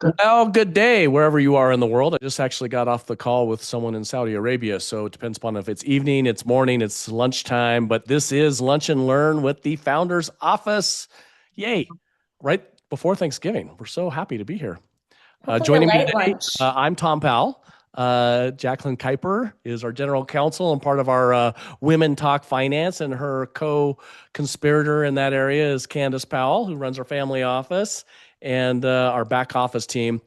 Well, good day wherever you are in the world. I just actually got off the call with someone in Saudi Arabia. So it depends upon if it's evening, it's morning, it's lunchtime. But this is Lunch and Learn with the Founders Office. Yay. Right before Thanksgiving. We're so happy to be here. Hopefully a Joining me light today, lunch. I'm Tom Powell. Jacqueline Kuiper is our general counsel and part of our Women Talk Finance, and her co-conspirator in that area is Candace Powell, who runs our family office and our back office team.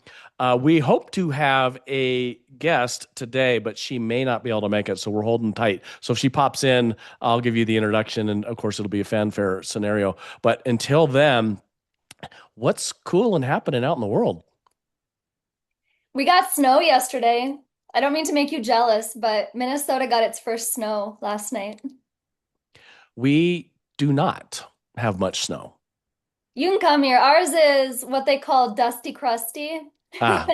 We hope to have a guest today, but she may not be able to make it, so we're holding tight. So if she pops in, I'll give you the introduction, and of course, it'll be a fanfare scenario. But until then, what's cool and happening out in the world? We got snow yesterday. I don't mean to make you jealous, but Minnesota got its first snow last night. We do not have much snow. You can come here. Ours is what they call dusty crusty. Ah,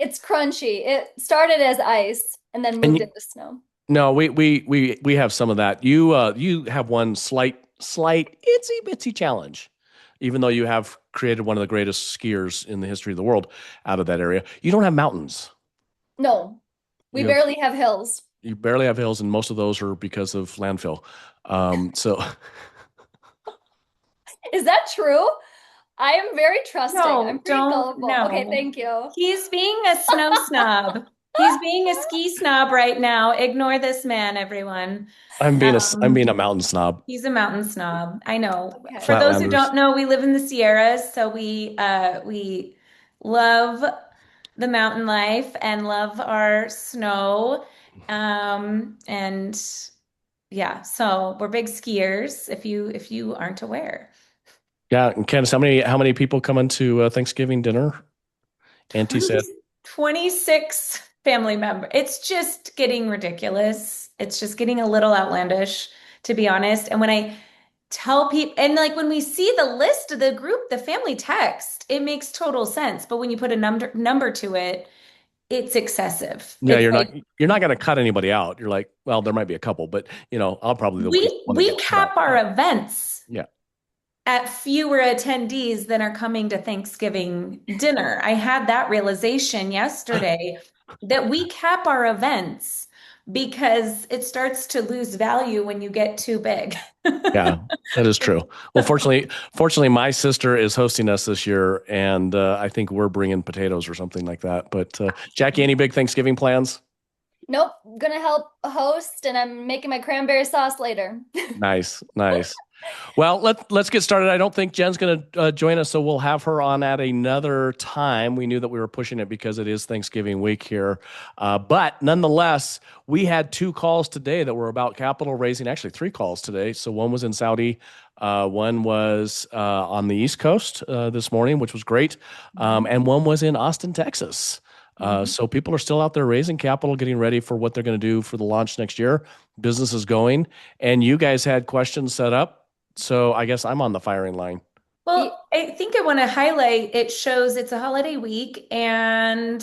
It's crunchy. It started as ice and then and moved into snow. no, we have some of that. You have one slight itsy bitsy challenge, even though you have created one of the greatest skiers in the history of the world out of that area. You don't have mountains. No, we You have barely have hills. you barely have hills, and most of those are because of landfill. So Is that true? I am very trusting. I'm No, pretty don't, gullible. Okay, no. thank you. He's being a snow snob. He's being a ski snob right now. Ignore this man, everyone. I'm being Um, a mountain snob, he's a mountain snob. I know. For Okay. those who flatlanders. don't know, we live in the Sierras, so we love the mountain life and love our snow. And yeah, so we're big skiers if you aren't aware. Yeah, and Candace, how many people come into Thanksgiving dinner? Auntie 20 said. 26 family member. It's just getting ridiculous. It's just getting a little outlandish, to be honest. And when I tell people, and like when we see the list of the group, the family text, it makes total sense. But when you put a number to it, it's excessive. Yeah, It's you're not like you're not going to cut anybody out. You're like, well, there might be a couple, but I'll probably be the one that we gets cut out. cap our events Yeah. at fewer attendees than are coming to Thanksgiving dinner. I had that realization yesterday that we cap our events because it starts to lose value when you get too big. Yeah, that is true. Well, fortunately, my sister is hosting us this year, and I think we're bringing potatoes or something like that. But Jackie, any big Thanksgiving plans? Nope, gonna help host and I'm making my cranberry sauce later. Nice, nice. Well, let's get started. I don't think Jen's going to join us, so we'll have her on at another time. We knew that we were pushing it because it is Thanksgiving week here, but nonetheless, we had two calls today that were about capital raising. Actually, three calls today. So one was in Saudi, one was on the East Coast this morning, which was great, and one was in Austin, Texas. So people are still out there raising capital, getting ready for what they're going to do for the launch next year. Business is going, and you guys had questions set up. So I guess I'm on the firing line. Ye- Well, I think I want to highlight it shows it's a holiday week and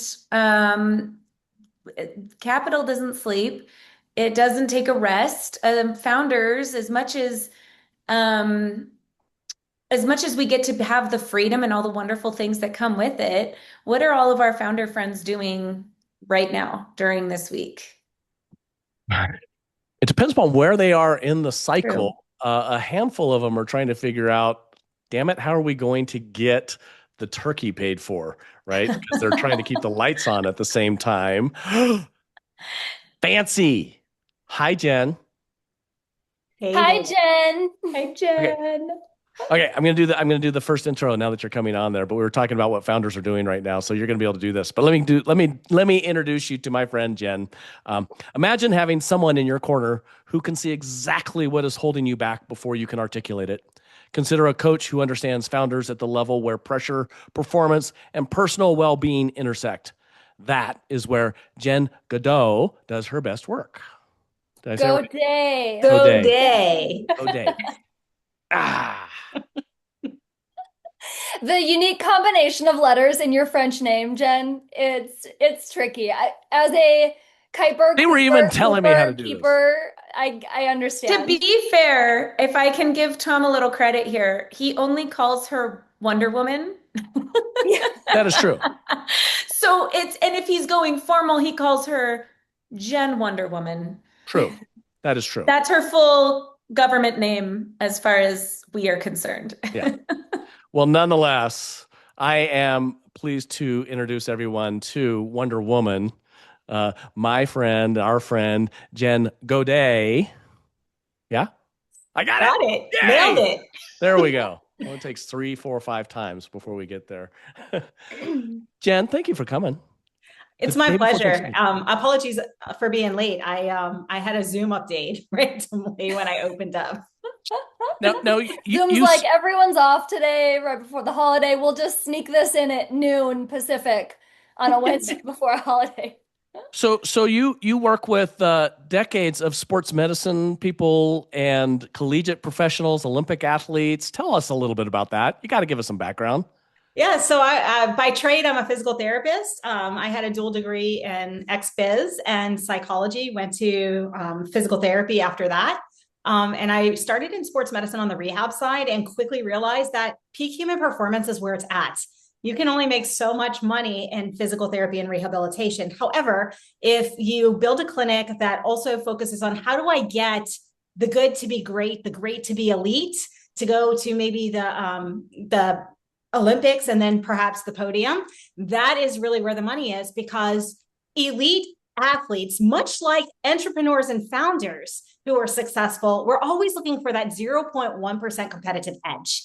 capital doesn't sleep. It doesn't take a rest. Founders, um, as much as we get to have the freedom and all the wonderful things that come with it, what are all of our founder friends doing right now during this week? It depends upon where they are in the True. cycle. A handful of them are trying to figure out, damn it, how are we going to get the turkey paid for, right? Because they're trying to keep the lights on at the same time. Fancy. Hi, Jen. Hey Hi, there. Jen. Hi, Okay. Jen. Okay, I'm gonna do the first intro now that you're coming on there, but we were talking about what founders are doing right now, so you're gonna be able to do this. But let me introduce you to my friend Jen. Imagine having someone in your corner who can see exactly what is holding you back before you can articulate it. Consider a coach who understands founders at the level where pressure, performance, and personal well-being intersect. That is where Jen Godot does her best work. Did I say it Go right? day. Go Goday. day. Goday. Ah. The unique combination of letters in your French name, Jen, it's tricky. As a Kuiper, They were even telling me how to do this. Keeper, I To understand. be fair, if I can give Tom a little credit here, he only calls her Wonder Woman Yeah. That is true. So and if he's going formal, he calls her Jen Wonder Woman. True. That is true. That's her full government name as far as we are concerned. Yeah. Well, nonetheless, I am pleased to introduce everyone to Wonder Woman, my friend, our friend, Jen Godet. Yeah, I got it. Got it. Nailed Yay! it. There we go. Well, it takes 3, 4, 5 times before we get there. Jen, thank you for coming. It's The my day before pleasure. Thanksgiving. Apologies for being late. I had a Zoom update randomly when I opened up. No, Zoom's like, everyone's off today, right before the holiday. We'll just sneak this in at noon Pacific on a Wednesday before a holiday. So you work with decades of sports medicine people and collegiate professionals, Olympic athletes. Tell us a little bit about that. You got to give us some background. Yeah, so I by trade, I'm a physical therapist. I had a dual degree in ex-biz and psychology, went to physical therapy after that. And I started in sports medicine on the rehab side and quickly realized that peak human performance is where it's at. You can only make so much money in physical therapy and rehabilitation. However, if you build a clinic that also focuses on how do I get the good to be great, the great to be elite, to go to maybe the Olympics and then perhaps the podium, that is really where the money is, because elite athletes, much like entrepreneurs and founders who are successful, we're always looking for that 0.1% competitive edge.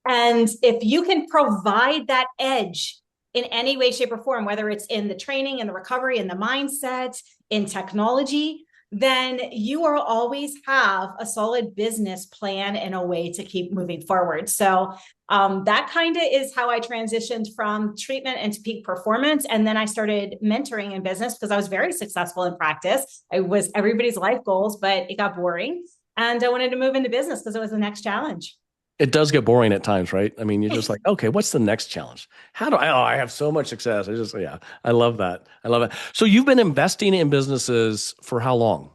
And if you can provide that edge in any way, shape, or form, whether it's in the training and the recovery and the mindset, in technology, then you will always have a solid business plan and a way to keep moving forward. So that kind of is how I transitioned from treatment into peak performance. And then I started mentoring in business because I was very successful in practice. I was everybody's life goals, but it got boring. And I wanted to move into business because it was the next challenge. It does get boring at times, right? I mean, you're just like, okay, what's the next challenge? How do I, oh, I have so much success. Yeah, I love that. I love it. So you've been investing in businesses for how long?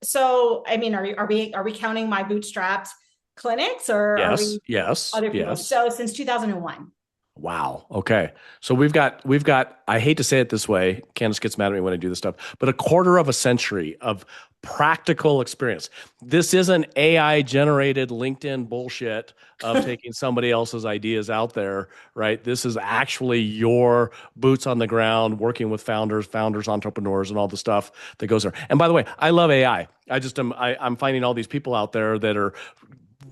So, I mean, are we counting my bootstrapped clinics, or are Yes, we yes, other people? yes. So since 2001. Wow. Okay. So we've got, I hate to say it this way, Candace gets mad at me when I do this stuff, but a quarter of a century of practical experience. This isn't AI generated LinkedIn bullshit of taking somebody else's ideas out there, right? This is actually your boots on the ground, working with founders, entrepreneurs, and all the stuff that goes there. And by the way, I love AI. I'm finding all these people out there that are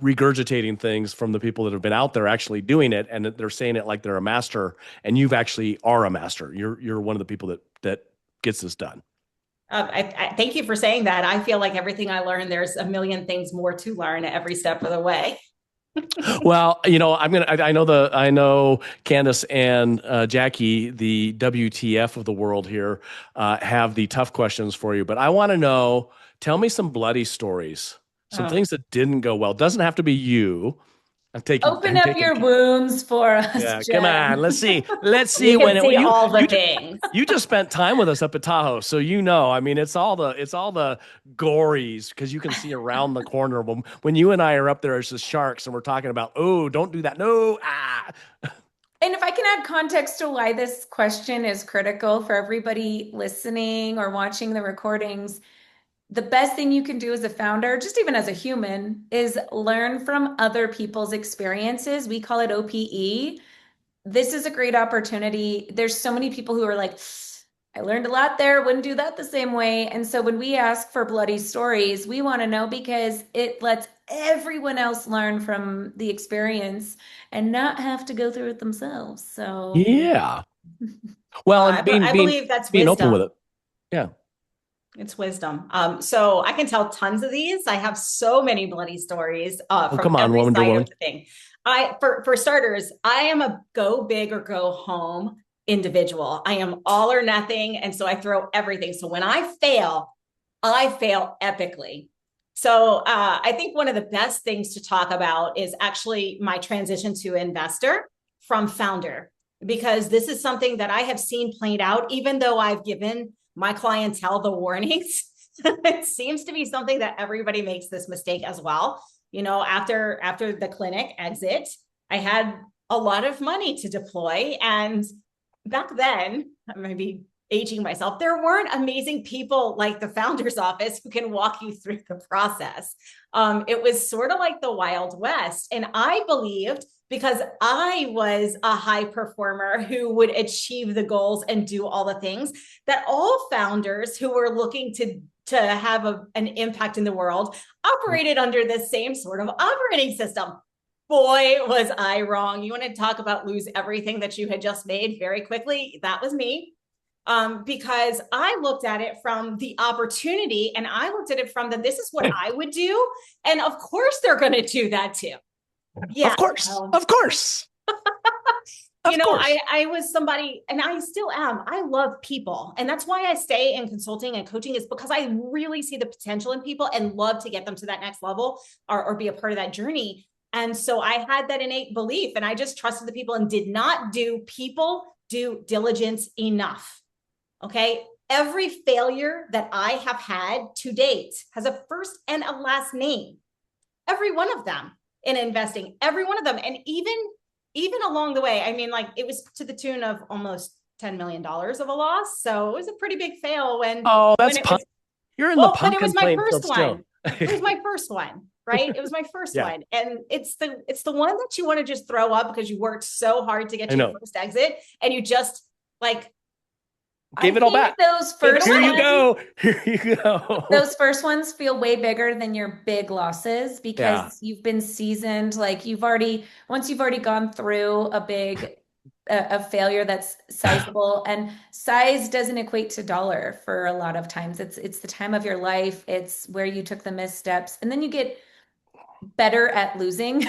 regurgitating things from the people that have been out there actually doing it, and they're saying it like they're a master, and you've actually are a master. You're one of the people that gets this done. I thank you for saying that. I feel like everything I learned, there's a million things more to learn every step of the way. Well, I know Candace and Jackie, the WTF of the world here, have the tough questions for you, but I want to know, tell me some bloody stories, some things that didn't go well. Doesn't have to be you. Open up your wounds for us, Yeah, Jen. come on. Let's see. You can see all the things. You just spent time with us up at Tahoe, so you know. I mean, it's all the gories, because you can see around the corner. When you and I are up there as the sharks, and we're talking about, oh, don't do that. No, ah. And if I can add context to why this question is critical for everybody listening or watching the recordings, the best thing you can do as a founder, just even as a human, is learn from other people's experiences. We call it OPE. This is a great opportunity. There's so many people who are like, I learned a lot there, wouldn't do that the same way. And so when we ask for bloody stories, we want to know because it lets everyone else learn from the experience and not have to go through it themselves. So Yeah. Well, and I believe that's being wisdom. open with it. Yeah. It's wisdom. So I can tell tons of these. I have so many bloody stories from come on, every Wonder side Woman. of the thing. For starters, I am a go big or go home individual. I am all or nothing, and so I throw everything. So when I fail epically. So I think one of the best things to talk about is actually my transition to investor from founder, because this is something that I have seen played out, even though I've given my clientele the warnings. It seems to be something that everybody makes this mistake as well. You know, after the clinic exit, I had a lot of money to deploy. And back then, I may be aging myself, there weren't amazing people like the founder's office who can walk you through the process. It was sort of like the Wild West. And I believed, because I was a high performer who would achieve the goals and do all the things, that all founders who were looking to have an impact in the world operated under the same sort of operating system. Boy, was I wrong. You want to talk about lose everything that you had just made very quickly? That was me. Because I looked at it from the opportunity, and I looked at it from this is what I would do. And of course they're going to do that too. Yeah. Of course. Of course. You know, I was somebody, and I still am. I love people. And that's why I stay in consulting and coaching, is because I really see the potential in people and love to get them to that next level, or be a part of that journey. And so I had that innate belief, and I just trusted the people and did not do people due diligence enough. Okay. Every failure that I have had to date has a first and a last name. Every one of them in investing, every one of them. And even along the way, I mean, like, it was to the tune of almost $10 million of a loss. So it was a pretty big fail when. Oh, that's you're in the pumpkin. But it was my first one. It was my first one, right? It was my first one. And it's the one that you want to just throw up because you worked so hard to get to your first exit, and you just like gave it all back. Those first Here you go. Here you go. Those first ones feel way bigger than your big losses, because you've been seasoned. Like, once you've already gone through a failure that's sizable, and size doesn't equate to dollar for a lot of times. It's the time of your life. It's where you took the missteps, and then you get better at losing.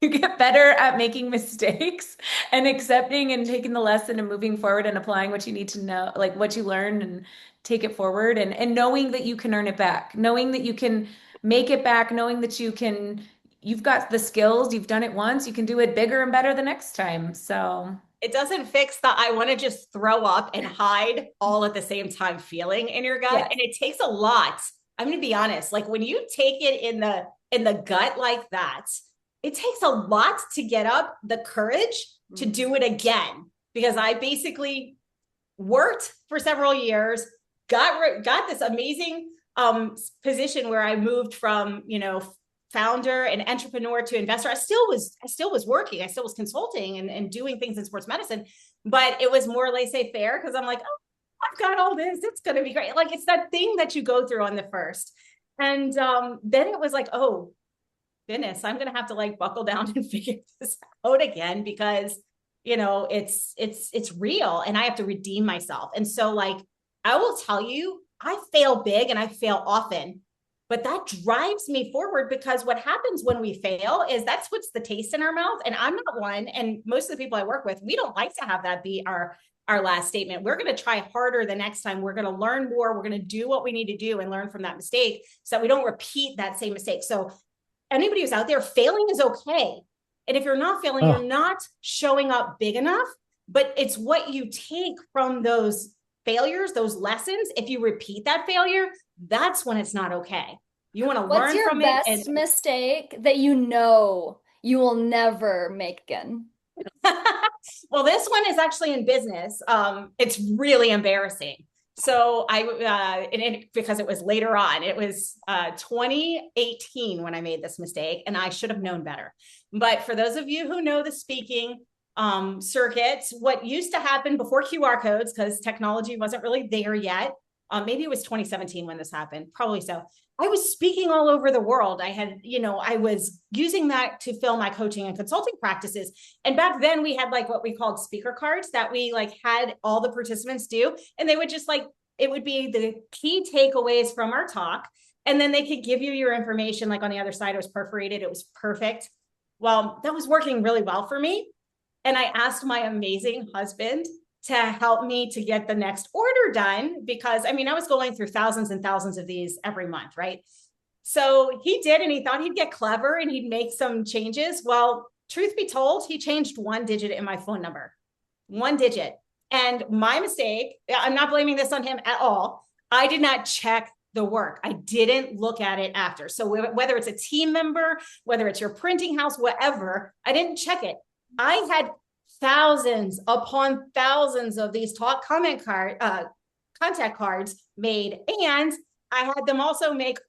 You get better at making mistakes and accepting and taking the lesson and moving forward and applying what you need to know, like what you learned, and take it forward, and knowing that you can earn it back, knowing that you can make it back, knowing that you've got the skills, you've done it once, you can do it bigger and better the next time. So it doesn't fix the I want to just throw up and hide all at the same time feeling in your gut. Yes. And it takes a lot. I'm going to be honest. Like, when you take it in the gut like that, it takes a lot to get up the courage to do it again, because I basically worked for several years, got this amazing position where I moved from, founder and entrepreneur to investor. I still was working. I still was consulting and doing things in sports medicine, but it was more laissez-faire, because I'm like, oh, I've got all this. It's going to be great. Like, it's that thing that you go through on the first. And then it was like, oh, goodness, I'm going to have to like buckle down and figure this out again, because, it's real, and I have to redeem myself. And so, like, I will tell you, I fail big and I fail often, but that drives me forward, because what happens when we fail is that's what's the taste in our mouth. And I'm not one. And most of the people I work with, we don't like to have that be our last statement. We're going to try harder the next time. We're going to learn more. We're going to do what we need to do and learn from that mistake, so that we don't repeat that same mistake. So anybody who's out there, failing is okay. And if you're not failing, you're not showing up big enough, but it's what you take from those failures, those lessons. If you repeat that failure, that's when it's not okay. You want to learn from it. What's your best mistake that you will never make again? Well, this one is actually in business. It's really embarrassing. So because it was later on, it was 2018 when I made this mistake, and I should have known better. But for those of you who know the speaking circuits, what used to happen before QR codes, because technology wasn't really there yet, maybe it was 2017 when this happened, probably so. I was speaking all over the world. I was using that to fill my coaching and consulting practices. And back then we had like what we called speaker cards that we like had all the participants do. And they would just like, it would be the key takeaways from our talk. And then they could give you your information. Like on the other side, it was perforated. It was perfect. Well, that was working really well for me. And I asked my amazing husband to help me to get the next order done, because I was going through thousands and thousands of these every month, right? So he did, and he thought he'd get clever and he'd make some changes. Well, truth be told, he changed one digit in my phone number, one digit. And my mistake, I'm not blaming this on him at all. I did not check the work. I didn't look at it after. So whether it's a team member, whether it's your printing house, whatever, I didn't check it. I had thousands upon thousands of these contact cards made, and I had them also make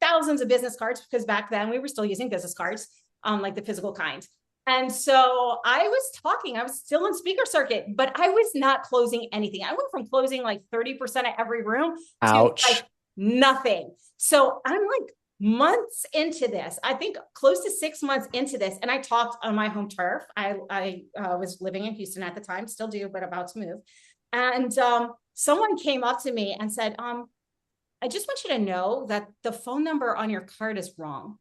thousands of business cards, because back then we were still using business cards, like the physical kind. And so I was still in speaker circuit, but I was not closing anything. I went from closing like 30% of every room Ouch. to like nothing. So I'm like months into this, I think close to 6 months into this. And I talked on my home turf. I was living in Houston at the time, still do, but about to move. And someone came up to me and said, I just want you to know that the phone number on your card is wrong.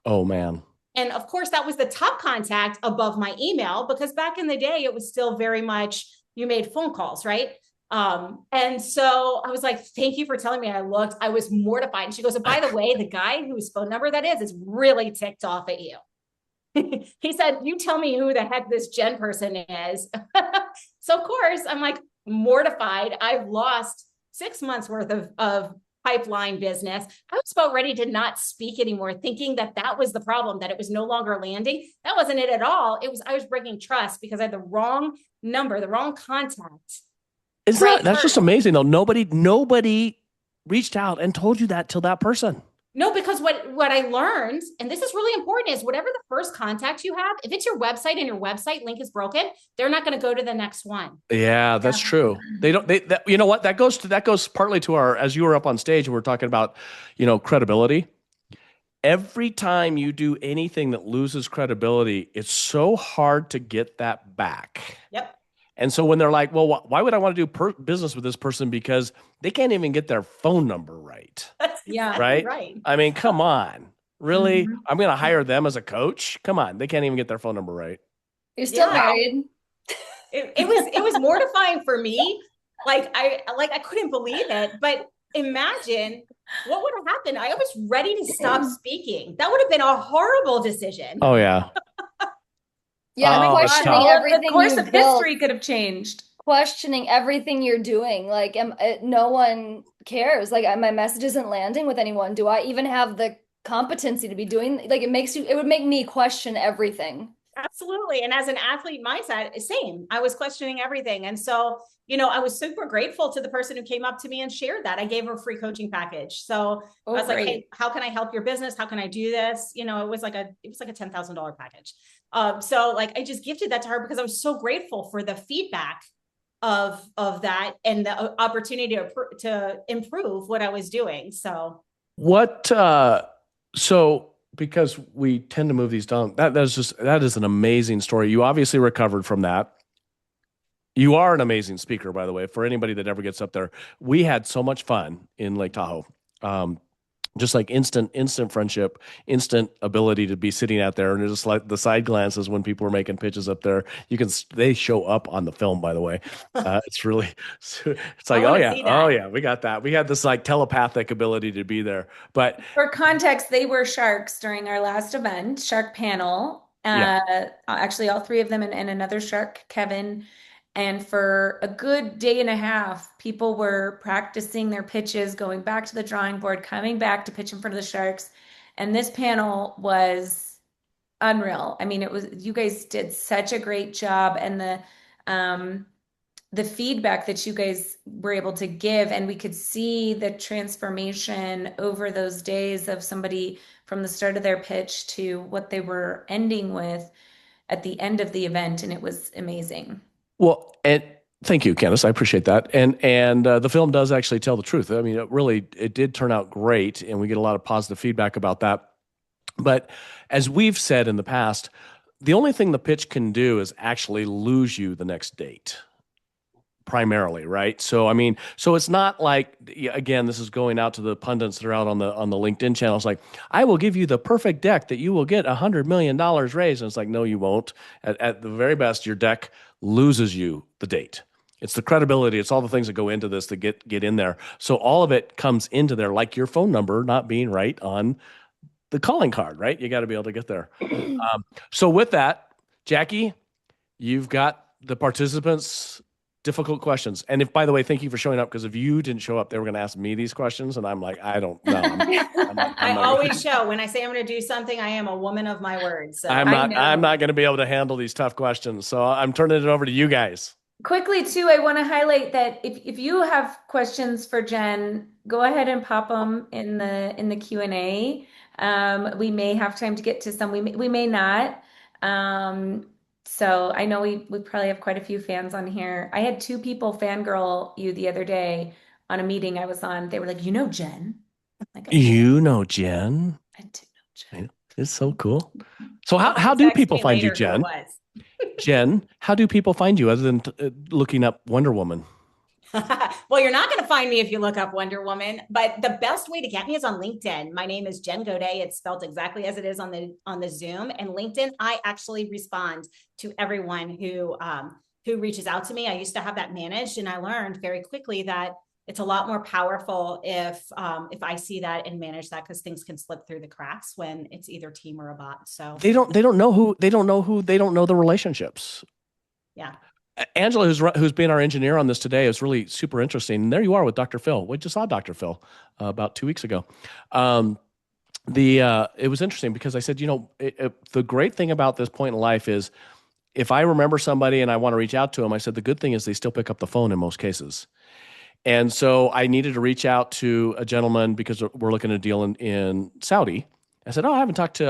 Oh, man. And of course, that was the top contact above my email, because back in the day, it was still very much, you made phone calls, right? And so I was like, thank you for telling me. I was mortified. And she goes, by the way, the guy whose phone number that is really ticked off at you. He said, you tell me who the heck this Jen person is. So of course, I'm like mortified. I've lost 6 months worth of pipeline business. I was about ready to not speak anymore, thinking that was the problem, that it was no longer landing. That wasn't it at all. I was breaking trust because I had the wrong number, the wrong contact. That's just amazing though. Nobody reached out and told you that till that person. No, because what I learned, and this is really important, is whatever the first contact you have, if it's your website and your website link is broken, they're not going to go to the next one. Yeah, that's true. You know what? That goes partly to our, as you were up on stage and we're talking about, credibility. Every time you do anything that loses credibility, it's so hard to get that back. Yep. And so when they're like, well, why would I want to do business with this person? Because they can't even get their phone number right. That's exactly right. I mean, come on. Really? Mm-hmm. I'm going to hire them as a coach? Come on. They can't even get their phone number right. You're still married. It was mortifying for me. I couldn't believe it, but imagine what would have happened. I was ready to stop speaking. That would have been a horrible decision. Oh yeah. Yeah, questioning everything. The course of history could have changed. Questioning everything you're doing. Like, no one cares. Like, my message isn't landing with anyone. Do I even have the competency to be doing? Like, it would make me question everything. Absolutely. And as an athlete mindset, same. I was questioning everything. And so, I was super grateful to the person who came up to me and shared that. I gave her a free coaching package. So I was like, hey, how can I help your business? How can I do this? It was like a $10,000 package. So I just gifted that to her because I was so grateful for the feedback of that and the opportunity to improve what I was doing. So because we tend to move these down, that is an amazing story. You obviously recovered from that. You are an amazing speaker, by the way, for anybody that ever gets up there. We had so much fun in Lake Tahoe. Just like instant friendship, instant ability to be sitting out there. And just like the side glances when people are making pitches up there, they show up on the film, by the way. It's like, oh yeah, we got that. We had this like telepathic ability to be there. But for context, they were sharks during our last event, shark panel. Actually all three of them and another shark, Kevin. And for a good day and a half, people were practicing their pitches, going back to the drawing board, coming back to pitch in front of the Sharks. And this panel was unreal. I mean, you guys did such a great job, and the feedback that you guys were able to give, and we could see the transformation over those days of somebody from the start of their pitch to what they were ending with at the end of the event. And it was amazing. Well, and thank you, Candace. I appreciate that. And the film does actually tell the truth. I mean, it did turn out great, and we get a lot of positive feedback about that. But as we've said in the past, the only thing the pitch can do is actually lose you the next date, primarily, right? So, I mean, it's not like, again, this is going out to the pundits that are out on the LinkedIn channel. It's like, I will give you the perfect deck that you will get $100 million raised. And it's like, no, you won't. At the very best, your deck loses you the date. It's the credibility. It's all the things that go into this to get in there. So all of it comes into there, like your phone number not being right on the calling card, right? You got to be able to get there. So with that, Jackie, you've got the participants difficult questions. And if, by the way, thank you for showing up, because if you didn't show up, they were going to ask me these questions, and I'm like, I don't know. I always show when I say I'm going to do something, I am a woman of my word. So I'm not going to be able to handle these tough questions. So I'm turning it over to you guys. Quickly too, I want to highlight that if you have questions for Jen, go ahead and pop them in the Q&A. We may have time to get to some. We may not. So I know we probably have quite a few fans on here. I had two people fangirl you the other day on a meeting I was on. They were like, "You know Jen?" Like, you know Jen? I do know Jen. It's so cool. So how do people find you, Jen? Jen, how do people find you other than looking up Wonder Woman? Well, you're not going to find me if you look up Wonder Woman, but the best way to get me is on LinkedIn. My name is Jen Godet. It's spelled exactly as it is on the Zoom. And LinkedIn, I actually respond to everyone who reaches out to me. I used to have that managed, and I learned very quickly that it's a lot more powerful if I see that and manage that, because things can slip through the cracks when it's either team or a bot. So they don't know the relationships. Yeah. Angela, who's been our engineer on this today, is really super interesting. And there you are with Dr. Phil. We just saw Dr. Phil about 2 weeks ago. It was interesting because I said, the great thing about this point in life is if I remember somebody and I want to reach out to them, I said, the good thing is they still pick up the phone in most cases. And so I needed to reach out to a gentleman because we're looking at a deal in Saudi. I said, "Oh, I haven't talked to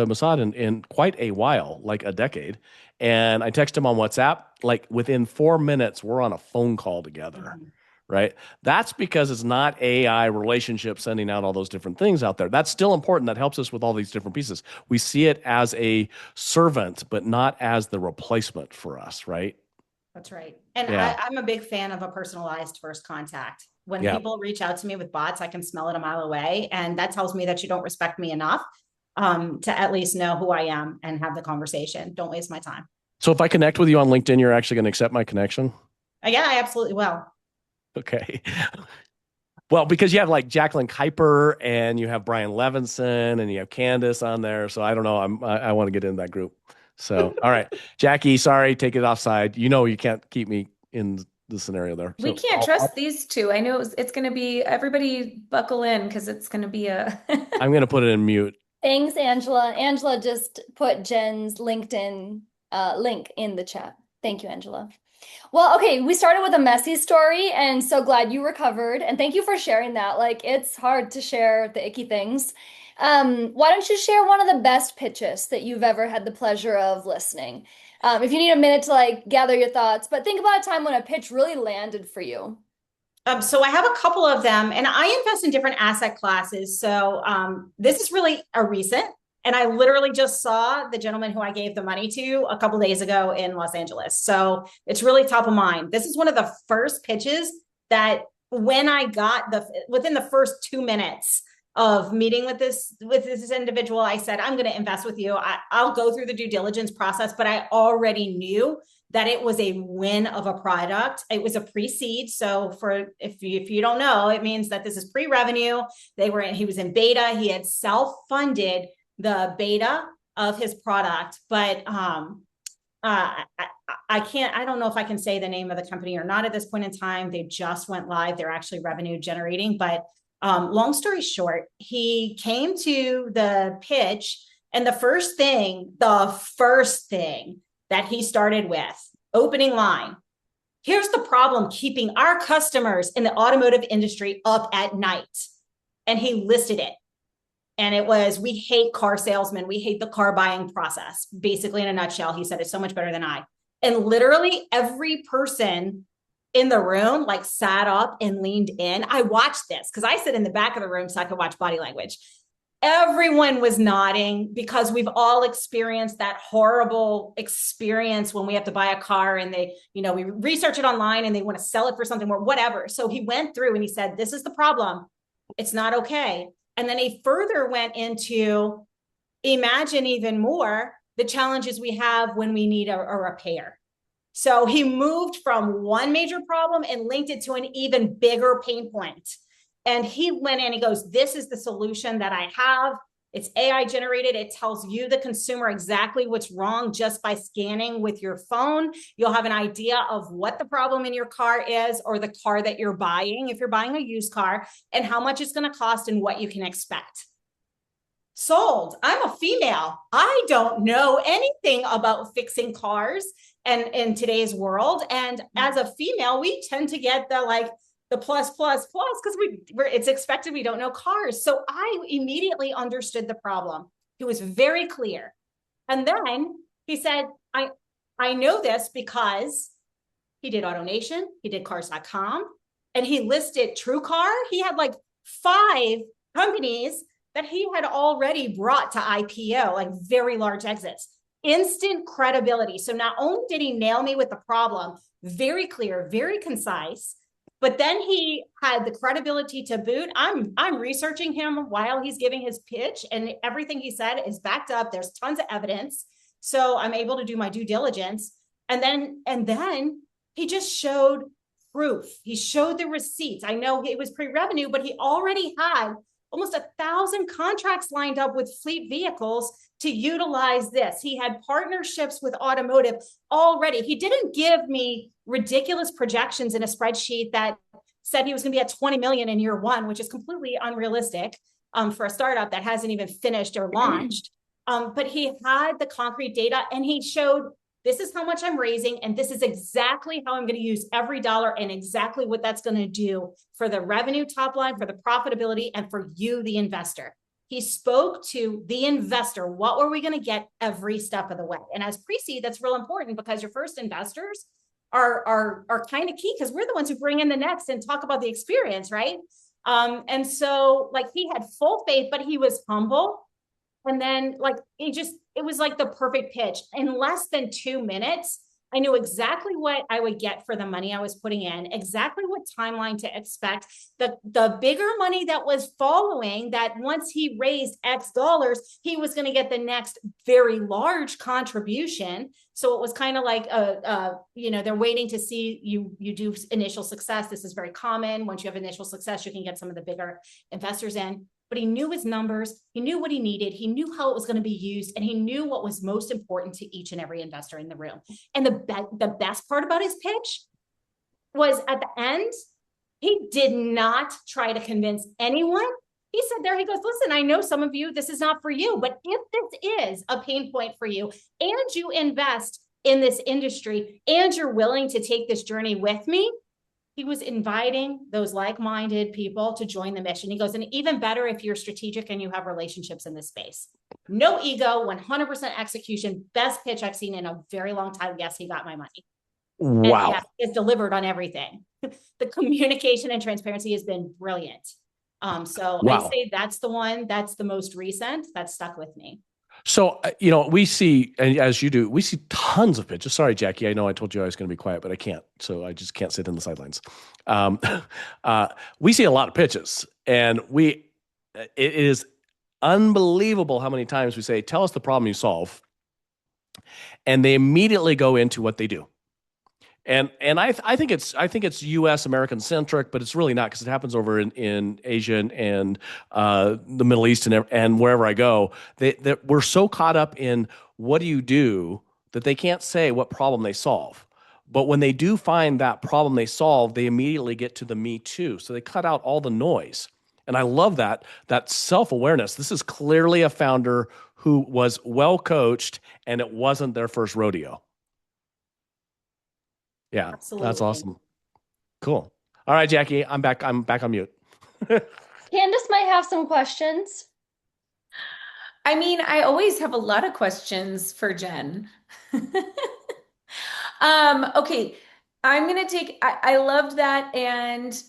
Mossad in quite a while, like a decade." And I texted him on WhatsApp. Like within 4 minutes, we're on a phone call together, right? That's because it's not AI relationship sending out all those different things out there. That's still important. That helps us with all these different pieces. We see it as a servant, but not as the replacement for us, right? That's right. And Yeah. I'm a big fan of a personalized first contact. When Yeah. people reach out to me with bots, I can smell it a mile away. And that tells me that you don't respect me enough to at least know who I am and have the conversation. Don't waste my time. So if I connect with you on LinkedIn, you're actually going to accept my connection? Yeah, I absolutely will. Okay. Well, because you have like Jacqueline Kuiper and you have Brian Levinson and you have Candace on there. So I don't know. I want to get in that group. So, all right, Jackie, sorry, take it offside. You can't keep me in the scenario there. We can't trust these two. I know it's going to be, everybody buckle in because it's going to be I'm going to put it in mute. Thanks, Angela. Angela just put Jen's LinkedIn link in the chat. Thank you, Angela. Well, okay, we started with a messy story, and so glad you recovered. And thank you for sharing that. Like, it's hard to share the icky things. Why don't you share one of the best pitches that you've ever had the pleasure of listening? If you need a minute to gather your thoughts, but think about a time when a pitch really landed for you. So I have a couple of them, and I invest in different asset classes. So this is really a recent, and I literally just saw the gentleman who I gave the money to a couple of days ago in Los Angeles. So it's really top of mind. This is one of the first pitches that when I got within the first 2 minutes of meeting with this individual, I said, I'm going to invest with you. I'll go through the due diligence process, but I already knew that it was a win of a product. It was a pre-seed. So if you don't know, it means that this is pre-revenue. He was in beta. He had self-funded the beta of his product, but I don't know if I can say the name of the company or not at this point in time. They just went live. They're actually revenue generating, but long story short, he came to the pitch, and the first thing that he started with, opening line, here's the problem keeping our customers in the automotive industry up at night. And he listed it. And it was, we hate car salesmen. We hate the car buying process. Basically, in a nutshell, he said it's so much better than I. And literally every person in the room sat up and leaned in. I watched this because I sit in the back of the room so I could watch body language. Everyone was nodding because we've all experienced that horrible experience when we have to buy a car and we research it online and they want to sell it for something or whatever. So he went through and he said, this is the problem. It's not okay. And then he further went into imagine even more the challenges we have when we need a repair. So he moved from one major problem and linked it to an even bigger pain point. And he went in, he goes, this is the solution that I have. It's AI generated. It tells you, the consumer, exactly what's wrong just by scanning with your phone. You'll have an idea of what the problem in your car is, or the car that you're buying, if you're buying a used car, and how much it's going to cost and what you can expect. Sold. I'm a female. I don't know anything about fixing cars and in today's world. And as a female, we tend to get the plus because it's expected we don't know cars. So I immediately understood the problem. He was very clear. And then he said, I know this because he did AutoNation, he did cars.com, and he listed TrueCar. He had like 5 companies that he had already brought to IPO, like very large exits. Instant credibility. So not only did he nail me with the problem, very clear, very concise, but then he had the credibility to boot. I'm researching him while he's giving his pitch, and everything he said is backed up. There's tons of evidence. So I'm able to do my due diligence. And then he just showed proof. He showed the receipts. I know it was pre-revenue, but he already had almost 1,000 contracts lined up with fleet vehicles to utilize this. He had partnerships with automotive already. He didn't give me ridiculous projections in a spreadsheet that said he was going to be at 20 million in year 1, which is completely unrealistic for a startup that hasn't even finished or launched. But he had the concrete data, and he showed, this is how much I'm raising, and this is exactly how I'm going to use every dollar, and exactly what that's going to do for the revenue top line, for the profitability, and for you, the investor. He spoke to the investor. What were we going to get every step of the way? And as pre-seed, that's real important, because your first investors are kind of key, because we're the ones who bring in the next and talk about the experience, right? And so like, he had full faith, but he was humble. And then like, it was like the perfect pitch. In less than 2 minutes, I knew exactly what I would get for the money I was putting in, exactly what timeline to expect, the bigger money that was following, that once he raised X dollars, he was going to get the next very large contribution. So it was kind of like, they're waiting to see you do initial success. This is very common. Once you have initial success, you can get some of the bigger investors in. But he knew his numbers, he knew what he needed, he knew how it was going to be used, and he knew what was most important to each and every investor in the room. And the best part about his pitch was, at the end, he did not try to convince anyone. He said there, he goes, listen, I know some of you, this is not for you, but if this is a pain point for you, and you invest in this industry, and you're willing to take this journey with me, he was inviting those like-minded people to join the mission. He goes, and even better if you're strategic and you have relationships in this space. No ego, 100% execution. Best pitch I've seen in a very long time. Yes, he got my money. Wow. And yes, it's delivered on everything. The communication and transparency has been brilliant. So Wow. I'd say that's the one, that's the most recent, that stuck with me. So, we see, and as you do, we see tons of pitches. Sorry, Jackie, I know I told you I was going to be quiet, but I can't. So I just can't sit in the sidelines. We see a lot of pitches, and it is unbelievable how many times we say, tell us the problem you solve. And they immediately go into what they do. And I think it's U.S. American centric, but it's really not, because it happens over in Asia and the Middle East and wherever I go. We're so caught up in what do you do that they can't say what problem they solve. But when they do find that problem they solve, they immediately get to the me too. So they cut out all the noise. And I love that self-awareness. This is clearly a founder who was well coached, and it wasn't their first rodeo. Yeah, Absolutely. That's awesome. Cool. All right, Jackie, I'm back on mute. Candace might have some questions. I mean, I always have a lot of questions for Jen. Okay, I'm gonna I loved that, and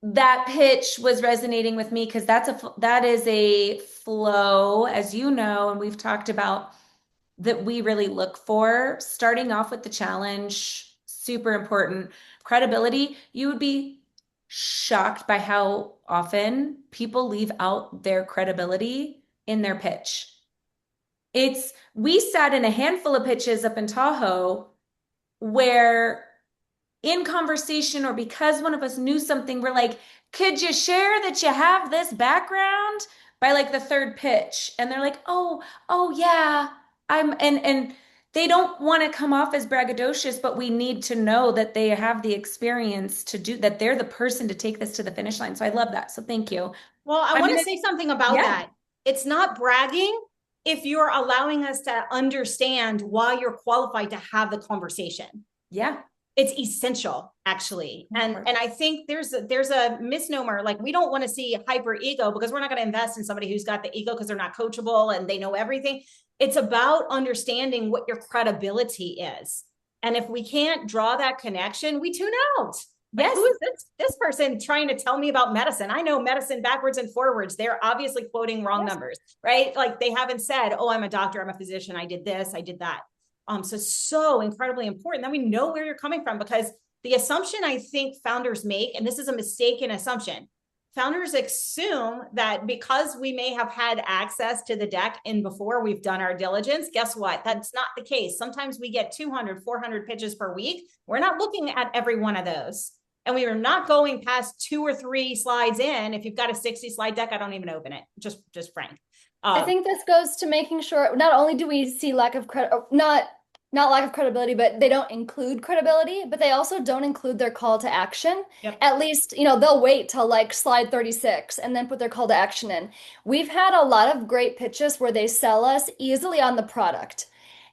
that pitch was resonating with me, because that is a flow, as you know, and we've talked about, that we really look for. Starting off with the challenge, super important. Credibility, you would be shocked by how often people leave out their credibility in their pitch. We sat in a handful of pitches up in Tahoe where, in conversation, or because one of us knew something, we're like, could you share that you have this background? by like the third pitch. And they're like, oh yeah, and they don't want to come off as braggadocious, but we need to know that they have the experience to do that. They're the person to take this to the finish line. So I love that. So thank you. Well, I want to say something about yeah. that. It's not bragging if you're allowing us to understand why you're qualified to have the conversation. Yeah. It's essential, actually. And I think there's a misnomer. Like, we don't want to see hyper ego, because we're not going to invest in somebody who's got the ego because they're not coachable and they know everything. It's about understanding what your credibility is. And if we can't draw that connection, we tune out. Like, Yes. who is this person trying to tell me about medicine? I know medicine backwards and forwards. They're obviously quoting wrong numbers, right? Like, they haven't said, oh, I'm a doctor, I'm a physician, I did this, I did that. So incredibly important that we know where you're coming from, because the assumption I think founders make, and this is a mistaken assumption, founders assume that because we may have had access to the deck and before we've done our diligence, guess what? That's not the case. Sometimes we get 200, 400 pitches per week. We're not looking at every one of those. And we are not going past 2 or 3 slides in. If you've got a 60 slide deck, I don't even open it. Just frank. I think this goes to making sure not only do we see lack of credit, not lack of credibility, but they don't include credibility, but they also don't include their call to action. Yep. At least, they'll wait till like slide 36 and then put their call to action in. We've had a lot of great pitches where they sell us easily on the product.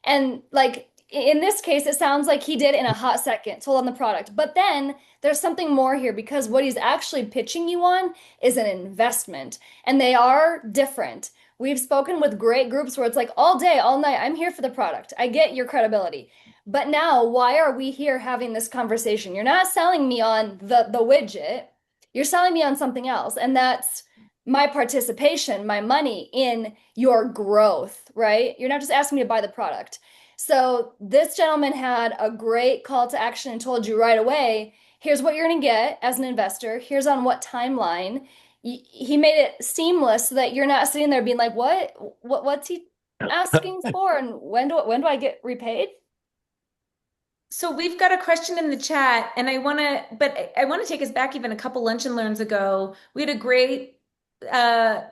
And like in this case, it sounds like he did in a hot second, sold on the product. But then there's something more here, because what he's actually pitching you on is an investment, and they are different. We've spoken with great groups where it's like all day, all night, I'm here for the product. I get your credibility. But now, why are we here having this conversation? You're not selling me on the widget. You're selling me on something else. And that's my participation, my money in your growth, right? You're not just asking me to buy the product. So this gentleman had a great call to action and told you right away, here's what you're going to get as an investor. Here's on what timeline. He made it seamless so that you're not sitting there being like, what's he asking for? And when do I get repaid? So we've got a question in the chat, and I want to take us back even a couple lunch and learns ago. We had a great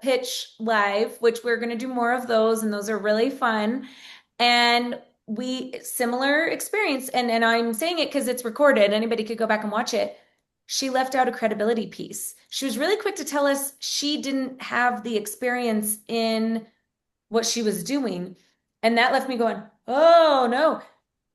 pitch live, which we're going to do more of those, and those are really fun. And similar experience, and I'm saying it because it's recorded. Anybody could go back and watch it. She left out a credibility piece. She was really quick to tell us she didn't have the experience in what she was doing. And that left me going, oh no.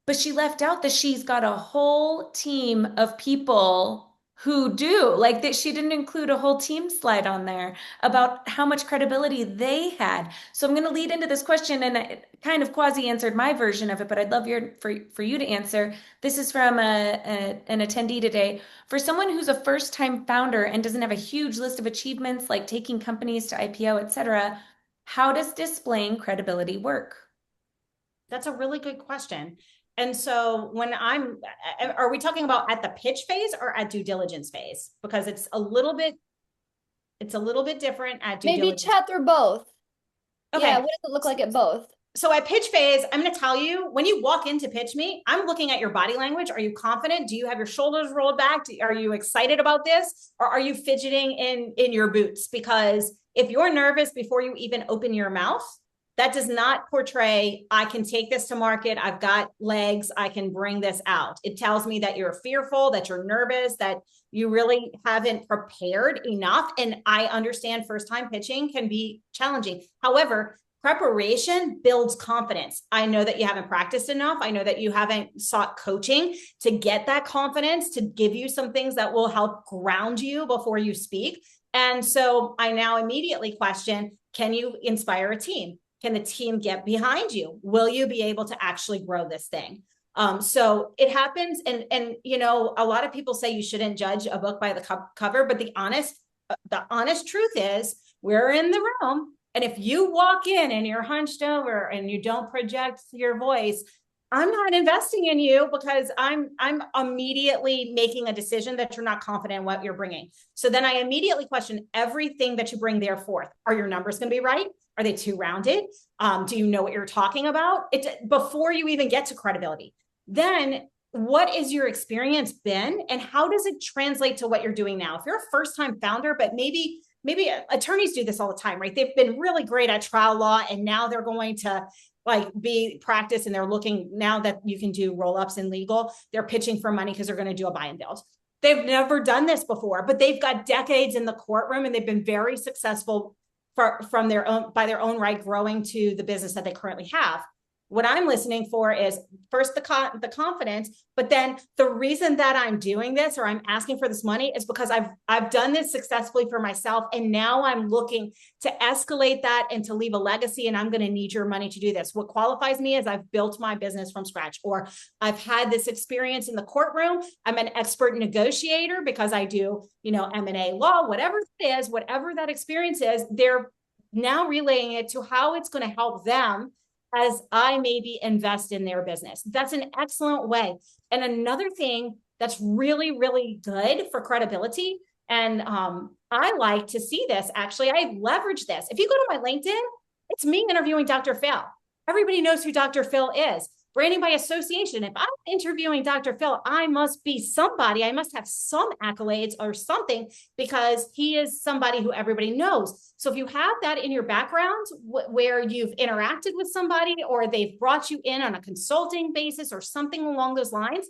But she left out that she's got a whole team of people who do. Like, that she didn't include a whole team slide on there about how much credibility they had. So I'm going to lead into this question, and it kind of quasi answered my version of it, but I'd love for you to answer. This is from an attendee today. For someone who's a first-time founder and doesn't have a huge list of achievements like taking companies to IPO, etc., how does displaying credibility work? That's a really good question. And so are we talking about at the pitch phase or at due diligence phase? Because it's a little bit different at due diligence. Maybe chat through both. Okay. Yeah, what does it look like at both? So at pitch phase, I'm going to tell you, when you walk into pitch me, I'm looking at your body language. Are you confident? Do you have your shoulders rolled back? Are you excited about this? Or are you fidgeting in your boots? Because if you're nervous before you even open your mouth, that does not portray, I can take this to market. I've got legs. I can bring this out. It tells me that you're fearful, that you're nervous, that you really haven't prepared enough. And I understand first-time pitching can be challenging. However, preparation builds confidence. I know that you haven't practiced enough. I know that you haven't sought coaching to get that confidence, to give you some things that will help ground you before you speak. And so I now immediately question, can you inspire a team? Can the team get behind you? Will you be able to actually grow this thing? So it happens. And a lot of people say you shouldn't judge a book by the cover, but the honest truth is we're in the room. And if you walk in and you're hunched over and you don't project your voice, I'm not investing in you, because I'm immediately making a decision that you're not confident in what you're bringing. So then I immediately question everything that you bring there forth. Are your numbers going to be right? Are they too rounded? Do you know what you're talking about? Before you even get to credibility. Then what is your experience been, and how does it translate to what you're doing now? If you're a first-time founder, but maybe maybe attorneys do this all the time, right? They've been really great at trial law, and now they're going to like be practice, and they're looking now that you can do roll-ups in legal, they're pitching for money because they're going to do a buy and build. They've never done this before, but they've got decades in the courtroom, and they've been very successful from their own, by their own right, growing to the business that they currently have. What I'm listening for is first the confidence, but then the reason that I'm doing this or I'm asking for this money is because I've done this successfully for myself, and now I'm looking to escalate that and to leave a legacy, and I'm going to need your money to do this. What qualifies me is I've built my business from scratch, or I've had this experience in the courtroom. I'm an expert negotiator because I do, M&A law, whatever it is, whatever that experience is, they're now relaying it to how it's going to help them as I maybe invest in their business. That's an excellent way. And another thing that's really, really good for credibility, and I like to see this, actually, I leverage this. If you go to my LinkedIn, it's me interviewing Dr. Phil. Everybody knows who Dr. Phil is. Branding by association. If I'm interviewing Dr. Phil, I must be somebody. I must have some accolades or something, because he is somebody who everybody knows. So if you have that in your background where you've interacted with somebody, or they've brought you in on a consulting basis or something along those lines,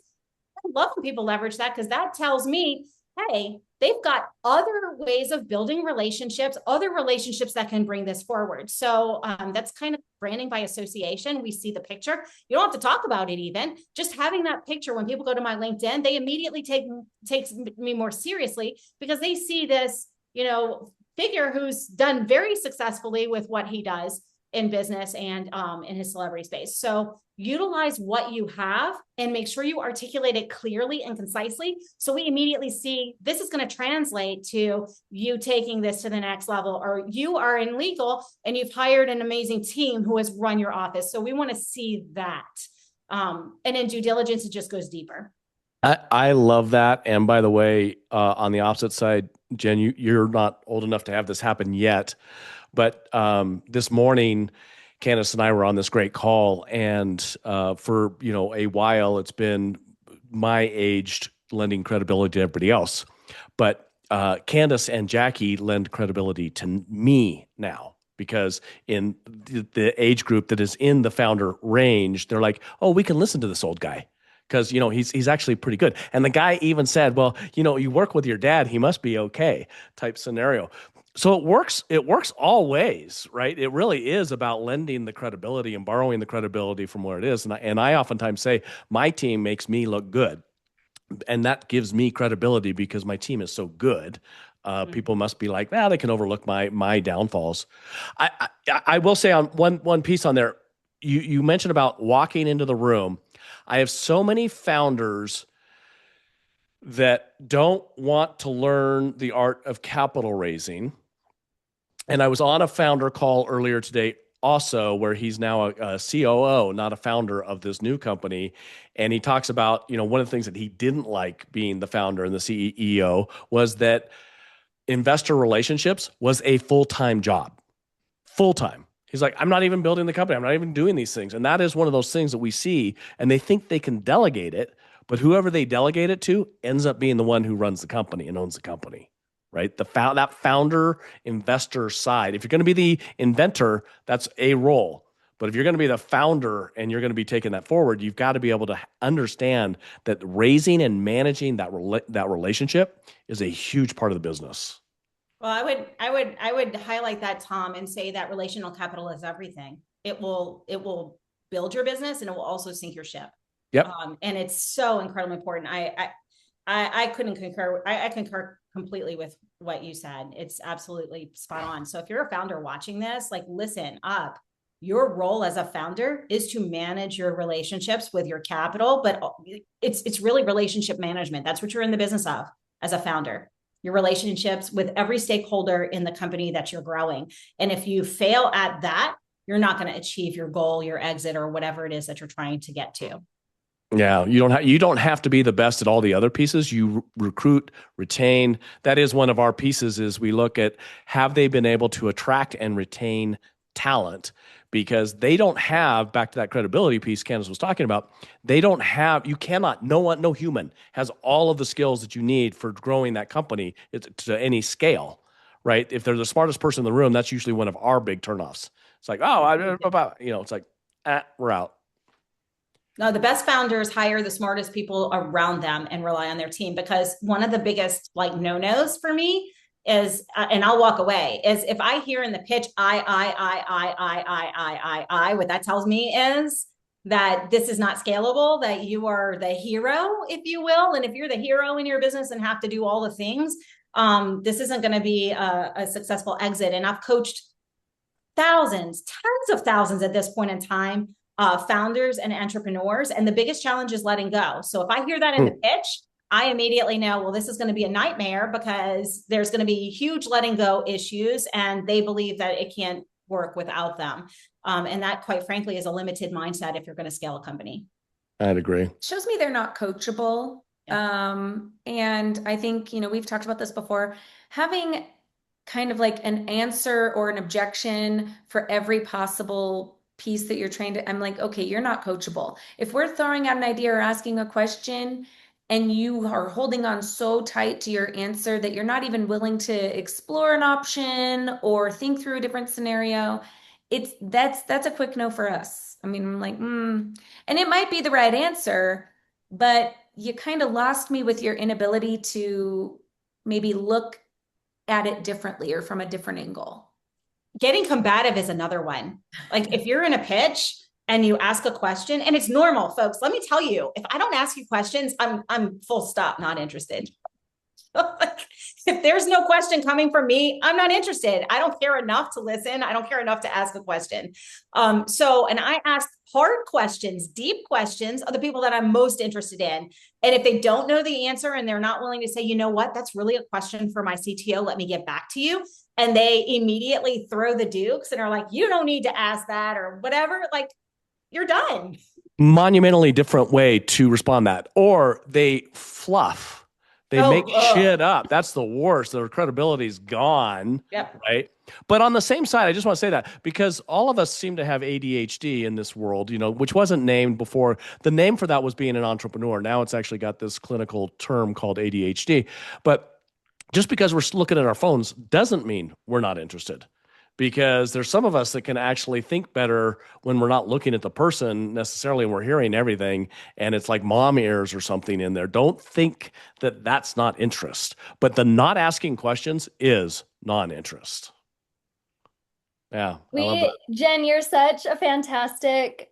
I love when people leverage that, because that tells me, hey, they've got other ways of building relationships, other relationships that can bring this forward. So that's kind of branding by association. We see the picture. You don't have to talk about it even. Just having that picture, when people go to my LinkedIn, they immediately takes me more seriously, because they see this, figure who's done very successfully with what he does in business and in his celebrity space. So utilize what you have and make sure you articulate it clearly and concisely. So we immediately see this is going to translate to you taking this to the next level, or you are in legal and you've hired an amazing team who has run your office. So we want to see that. And in due diligence, it just goes deeper. I love that. And by the way, on the opposite side, Jen, you're not old enough to have this happen yet, but this morning, Candace and I were on this great call, and for a while, it's been my aged lending credibility to everybody else, but Candace and Jackie lend credibility to me now, because in the age group that is in the founder range, they're like, oh, we can listen to this old guy, because he's actually pretty good. And the guy even said, well, you work with your dad, he must be okay, type scenario. So it works all ways, right? It really is about lending the credibility and borrowing the credibility from where it is. And I oftentimes say my team makes me look good, and that gives me credibility because my team is so good. People must be like, they can overlook my downfalls. I will say on one piece on there, you mentioned about walking into the room. I have so many founders that don't want to learn the art of capital raising. And I was on a founder call earlier today also, where he's now a COO, not a founder of this new company. And he talks about, one of the things that he didn't like being the founder and the CEO was that investor relationships was a full-time job. Full-time. He's like, I'm not even building the company. I'm not even doing these things. And that is one of those things that we see, and they think they can delegate it, but whoever they delegate it to ends up being the one who runs the company and owns the company, right? That founder investor side. If you're going to be the inventor, that's a role. But if you're going to be the founder and you're going to be taking that forward, you've got to be able to understand that raising and managing that relationship is a huge part of the business. Well, I would highlight that, Tom, and say that relational capital is everything. It will build your business, and it will also sink your ship. Yep. And it's so incredibly important. I couldn't concur. I concur completely with what you said. It's absolutely spot on. So if you're a founder watching this, like, listen up. Your role as a founder is to manage your relationships with your capital, but it's really relationship management. That's what you're in the business of as a founder. Your relationships with every stakeholder in the company that you're growing. And if you fail at that, you're not going to achieve your goal, your exit, or whatever it is that you're trying to get to. Yeah, you don't have to be the best at all the other pieces. You recruit, retain. That is one of our pieces, is we look at, have they been able to attract and retain talent? Because they don't have, back to that credibility piece Candace was talking about, no human has all of the skills that you need for growing that company to any scale, right? If they're the smartest person in the room, that's usually one of our big turnoffs. It's like, oh, it's like, we're out. No, the best founders hire the smartest people around them and rely on their team, because one of the biggest like no-nos for me is, and I'll walk away, is if I hear in the pitch, what that tells me is that this is not scalable, that you are the hero, if you will. And if you're the hero in your business and have to do all the things, this isn't going to be a successful exit. And I've coached thousands, tens of thousands at this point in time, founders and entrepreneurs. And the biggest challenge is letting go. So if I hear that in the pitch, I immediately know, well, this is going to be a nightmare, because there's going to be huge letting go issues, and they believe that it can't work without them. And that, quite frankly, is a limited mindset if you're going to scale a company. I'd agree. It shows me they're not coachable. And I think, we've talked about this before, having kind of like an answer or an objection for every possible piece that you're trying to, I'm like, okay, you're not coachable. If we're throwing out an idea or asking a question and you are holding on so tight to your answer that you're not even willing to explore an option or think through a different scenario, that's a quick no for us. I mean, I'm like, and it might be the right answer, but you kind of lost me with your inability to maybe look at it differently or from a different angle. Getting combative is another one. Like if you're in a pitch and you ask a question, and it's normal, folks, let me tell you, if I don't ask you questions, I'm full stop, not interested. Like, if there's no question coming from me, I'm not interested. I don't care enough to listen. I don't care enough to ask a question. And I ask hard questions, deep questions of the people that I'm most interested in. And if they don't know the answer and they're not willing to say, you know what, that's really a question for my CTO, let me get back to you, and they immediately throw the dukes and are like, you don't need to ask that or whatever, like, you're done. Monumentally different way to respond to that. Or they fluff. They make shit up. That's the worst. Their credibility's gone. Yep. Right. But on the same side, I just want to say that because all of us seem to have ADHD in this world, which wasn't named before. The name for that was being an entrepreneur. Now it's actually got this clinical term called ADHD. But just because we're looking at our phones doesn't mean we're not interested. Because there's some of us that can actually think better when we're not looking at the person necessarily and we're hearing everything, and it's like mom ears or something in there. Don't think that that's not interest. But the not asking questions is non-interest. Yeah, I love that. Jen, you're such a fantastic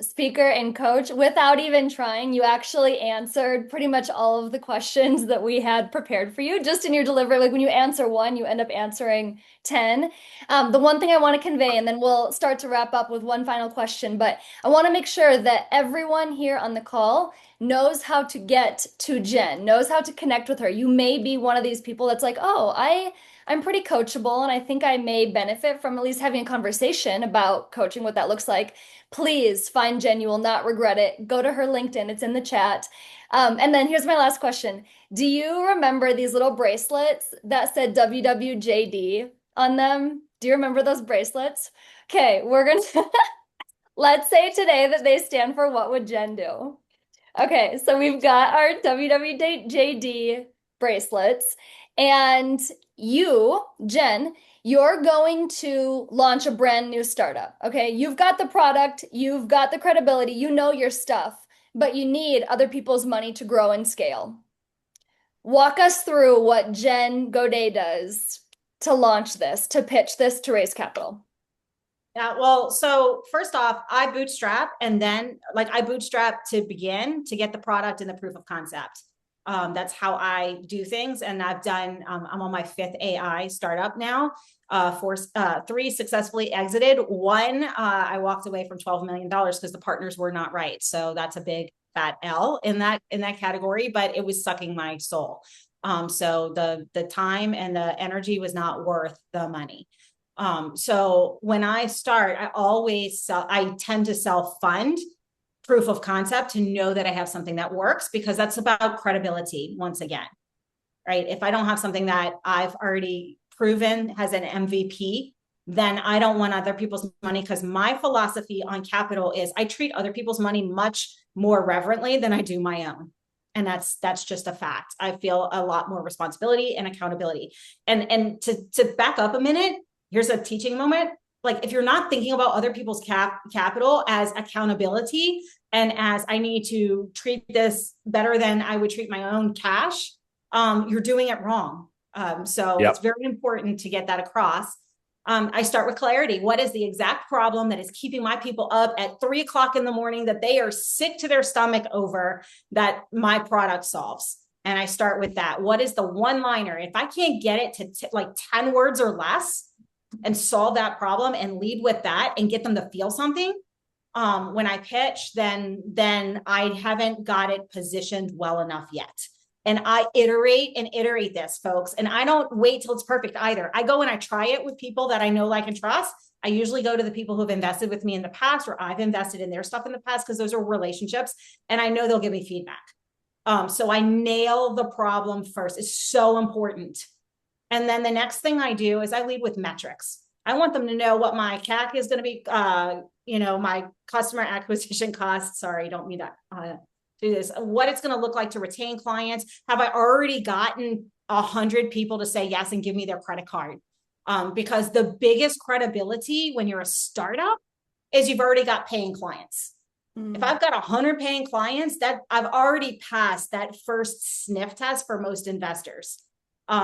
speaker and coach. Without even trying, you actually answered pretty much all of the questions that we had prepared for you just in your delivery. Like when you answer one, you end up answering 10. The one thing I want to convey, and then we'll start to wrap up with one final question, but I want to make sure that everyone here on the call knows how to get to Jen, knows how to connect with her. You may be one of these people that's like, oh, I'm pretty coachable and I think I may benefit from at least having a conversation about coaching, what that looks like. Please find Jen. You will not regret it. Go to her LinkedIn. It's in the chat. And then here's my last question. Do you remember these little bracelets that said WWJD on them? Do you remember those bracelets? Okay, we're going to, let's say today that they stand for what would Jen do? Okay, so we've got our WWJD bracelets. And you, Jen, you're going to launch a brand new startup, okay? You've got the product, you've got the credibility, you know your stuff, but you need other people's money to grow and scale. Walk us through what Jen Godet does to launch this, to pitch this, to raise capital. Yeah, well, so first off, I bootstrap, and then I bootstrap to begin to get the product and the proof of concept. That's how I do things. And I've done, I'm on my 5th AI startup now. 3 successfully exited. One, I walked away from $12 million because the partners were not right. So that's a big fat L in that category, but it was sucking my soul. So the time and the energy was not worth the money. So when I start, I tend to self-fund proof of concept to know that I have something that works, because that's about credibility once again, right? If I don't have something that I've already proven has an MVP, then I don't want other people's money, because my philosophy on capital is I treat other people's money much more reverently than I do my own. And that's just a fact. I feel a lot more responsibility and accountability. And to back up a minute, here's a teaching moment. Like if you're not thinking about other people's capital as accountability and as I need to treat this better than I would treat my own cash, you're doing it wrong. So it's very important to get that across. I start with clarity. What is the exact problem that is keeping my people up at 3 o'clock in the morning that they are sick to their stomach over that my product solves? And I start with that. What is the one-liner? If I can't get it to like 10 words or less and solve that problem and lead with that and get them to feel something, when I pitch, then I haven't got it positioned well enough yet. And I iterate this, folks. And I don't wait till it's perfect either. I go and I try it with people that I know, like, and trust. I usually go to the people who have invested with me in the past, or I've invested in their stuff in the past, because those are relationships. And I know they'll give me feedback. So I nail the problem first. It's so important. And then the next thing I do is I lead with metrics. I want them to know what my CAC is going to be, my customer acquisition costs. Sorry, don't mean that. Do this, what it's going to look like to retain clients. Have I already gotten 100 people to say yes and give me their credit card? Because the biggest credibility when you're a startup is you've already got paying clients. If I've got 100 paying clients, that I've already passed that first sniff test for most investors.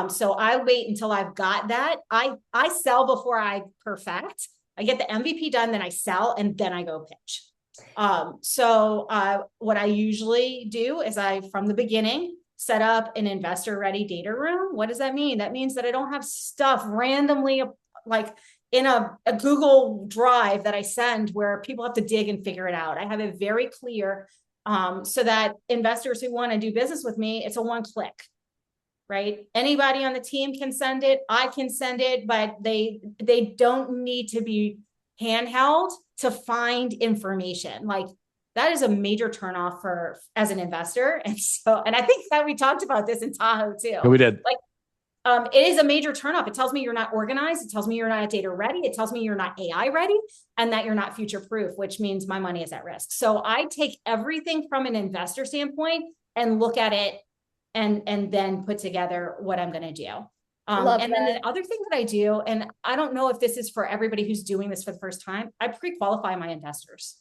So I wait until I've got that. I sell before I perfect. I get the MVP done, then I sell, and then I go pitch. What I usually do is from the beginning, set up an investor ready data room. What does that mean? That means that I don't have stuff randomly like in a Google Drive that I send where people have to dig and figure it out. I have it very clear, so that investors who want to do business with me, it's a one click, right? Anybody on the team can send it. I can send it, but they don't need to be handheld to find information. Like that is a major turnoff as an investor. And I think that we talked about this in Tahoe too. Yeah, we did. Like, it is a major turnoff. It tells me you're not organized. It tells me you're not data ready. It tells me you're not AI ready, and that you're not future proof, which means my money is at risk. So I take everything from an investor standpoint and look at it and then put together what I'm going to do. Then the other thing that I do, and I don't know if this is for everybody who's doing this for the first time, I pre-qualify my investors.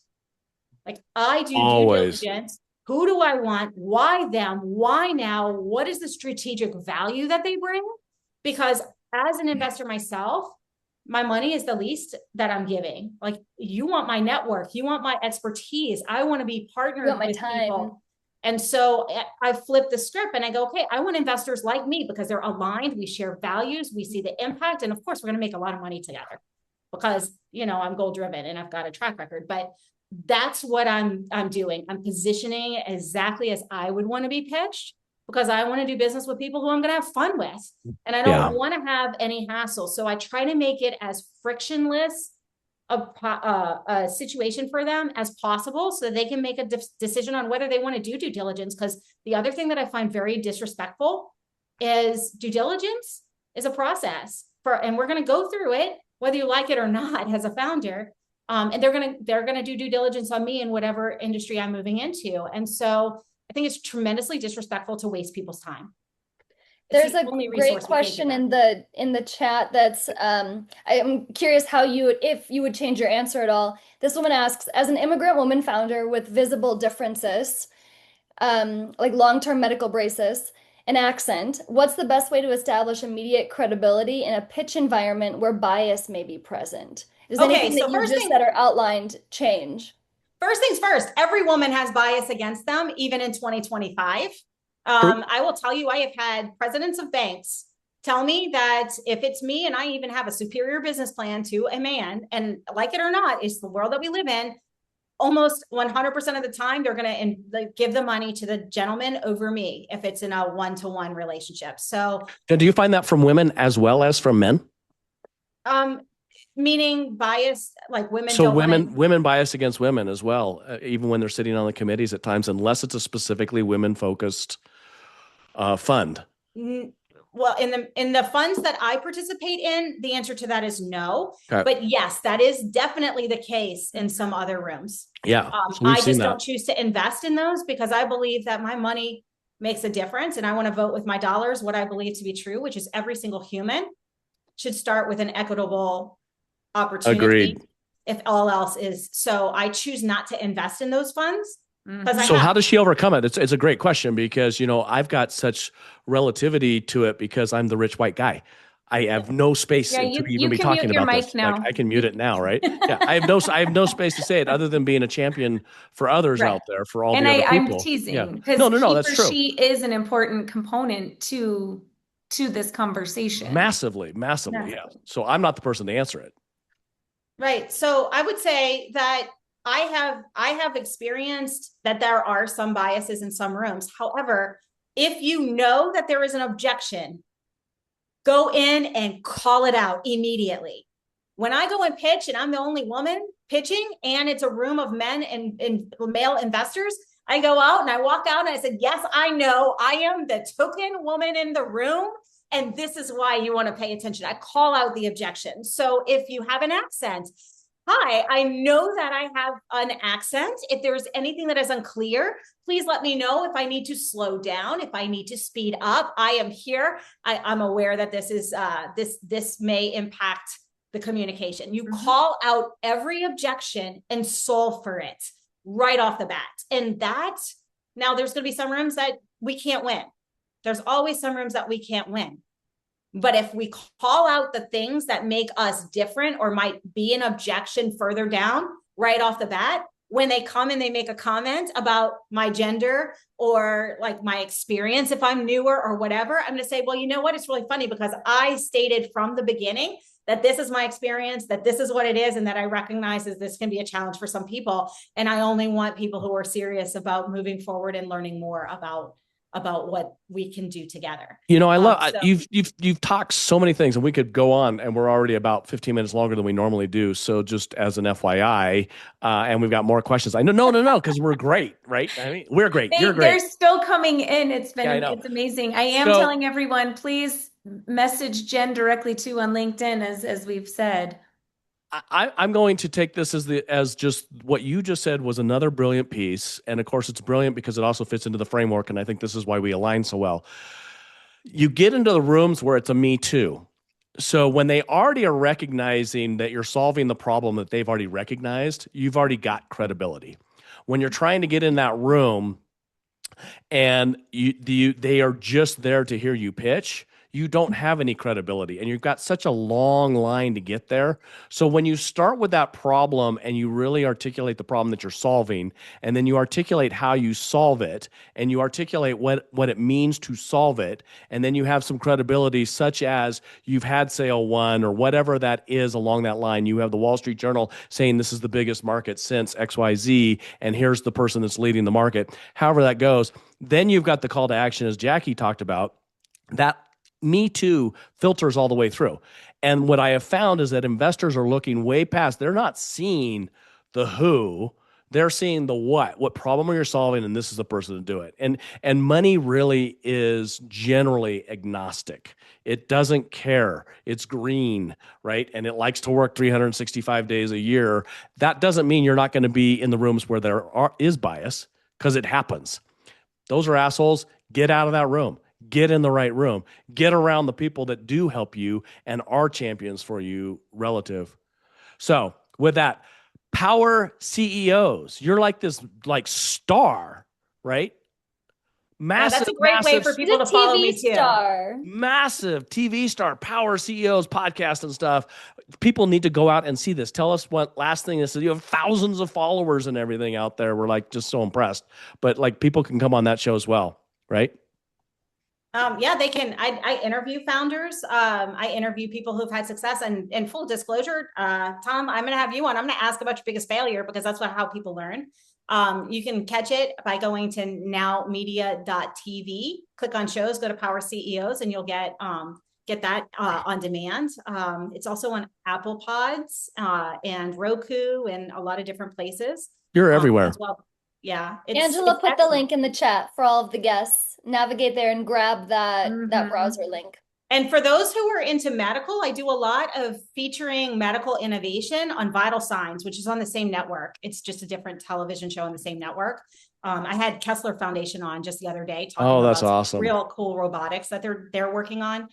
Like I do due diligence. Who do I want? Why them? Why now? What is the strategic value that they bring? Because as an investor myself, my money is the least that I'm giving. Like you want my network, you want my expertise. I want to be partnered with people. And so I flip the script and I go, okay, I want investors like me because they're aligned. We share values. We see the impact. And of course, we're going to make a lot of money together because, I'm goal driven and I've got a track record. But that's what I'm doing. I'm positioning exactly as I would want to be pitched because I want to do business with people who I'm going to have fun with. And I don't want to have any hassle. So I try to make it as frictionless a situation for them as possible so that they can make a decision on whether they want to do due diligence. Because the other thing that I find very disrespectful is due diligence is a process and we're going to go through it, whether you like it or not as a founder. And they're going to do due diligence on me in whatever industry I'm moving into. And so I think it's tremendously disrespectful to waste people's time. There's a great question in the chat that's I'm curious if you would change your answer at all. This woman asks, as an immigrant woman founder with visible differences, like long-term medical braces and accent, what's the best way to establish immediate credibility in a pitch environment where bias may be present? Does anything that you just that are outlined change? First things first, every woman has bias against them, even in 2025. I will tell you, I have had presidents of banks tell me that if it's me and I even have a superior business plan to a man, and like it or not, it's the world that we live in, almost 100% of the time, they're going to give the money to the gentleman over me if it's in a one-to-one relationship. So do you find that from women as well as from men? Meaning bias, like women. So women bias against women as well, even when they're sitting on the committees at times, unless it's a specifically women-focused fund. Well, in the funds that I participate in, the answer to that is no. Okay. But yes, that is definitely the case in some other rooms. Yeah, I just don't choose to invest in those because I believe that my money makes a difference. And I want to vote with my dollars what I believe to be true, which is every single human should start with an equitable opportunity. Agreed. If all else is. So I choose not to invest in those funds because So how does she overcome it? It's a great question because, I've got such relativity to it because I'm the rich white guy. I have no space Yeah, to you even be can mute talking your about mic this. now. Like I can mute it now, right? Yeah, I have no space to say it other than being a champion for others Right. out there, for all And the other I'm people. Yeah. teasing because No, he that's or true. she is an important component to this conversation. Massively, yeah. So I'm not the person to answer it. Right. So I would say that I have experienced that there are some biases in some rooms. However, if you know that there is an objection, go in and call it out immediately. When I go and pitch and I'm the only woman pitching and it's a room of men and male investors, I go out and I walk out and I said, yes, I know I am the token woman in the room. And this is why you want to pay attention. I call out the objection. So if you have an accent, hi, I know that I have an accent. If there's anything that is unclear, please let me know if I need to slow down, if I need to speed up. I am here. I'm aware that this is this may impact the communication. You call out every objection and solve for it right off the bat. And that, now there's going to be some rooms that we can't win. There's always some rooms that we can't win. But if we call out the things that make us different or might be an objection further down right off the bat, when they come and they make a comment about my gender or like my experience, if I'm newer or whatever, I'm going to say, well, you know what? It's really funny because I stated from the beginning that this is my experience, that this is what it is, and that I recognize that this can be a challenge for some people. And I only want people who are serious about moving forward and learning more about what we can do together. I love you've talked so many things, and we could go on, and we're already about 15 minutes longer than we normally do. So just as an FYI, and we've got more questions. I know, no, because we're great, right? I mean, we're great. You're great. They're still coming in. It's amazing. I am telling everyone, please message Jen directly too on LinkedIn, as we've said. I'm going to take this as just what you just said was another brilliant piece. And of course, it's brilliant because it also fits into the framework. And I think this is why we align so well. You get into the rooms where it's a me too. So when they already are recognizing that you're solving the problem that they've already recognized, you've already got credibility. When you're trying to get in that room and they are just there to hear you pitch, you don't have any credibility, and you've got such a long line to get there. So when you start with that problem and you really articulate the problem that you're solving, and then you articulate how you solve it, and you articulate what it means to solve it, and then you have some credibility such as you've had sale one or whatever that is along that line. You have the Wall Street Journal saying this is the biggest market since XYZ, and here's the person that's leading the market. However that goes, then you've got the call to action, as Jackie talked about, that Me Too filters all the way through. And what I have found is that investors are looking way past. They're not seeing the who, they're seeing the what problem are you solving, and this is the person to do it. And money really is generally agnostic. It doesn't care. It's green, right? And it likes to work 365 days a year. That doesn't mean you're not going to be in the rooms where there is bias, because it happens. Those are assholes. Get out of that room. Get in the right room. Get around the people that do help you and are champions for you relative. So with that, power CEOs, you're like this star, right? Massive, that's a great way for people to follow me too. Massive TV star, power CEOs, podcast and stuff. People need to go out and see this. Tell us what last thing is. You have thousands of followers and everything out there. We're just so impressed. But people can come on that show as well, right? Yeah, they can. I interview founders. I interview people who've had success. And in full disclosure, Tom, I'm going to have you on. I'm going to ask about your biggest failure because that's how people learn. You can catch it by going to nowmedia.tv, click on shows, go to Power CEOs, and you'll get that on demand. It's also on Apple Pods and Roku and a lot of different places. You're everywhere as well. Yeah. Angela put the link in the chat for all of the guests. Navigate there and grab that browser link. And for those who are into medical, I do a lot of featuring medical innovation on Vital Signs, which is on the same network. It's just a different television show on the same network. I had Kessler Foundation on just the other day talking Oh, that's about some awesome. real cool robotics that they're working on.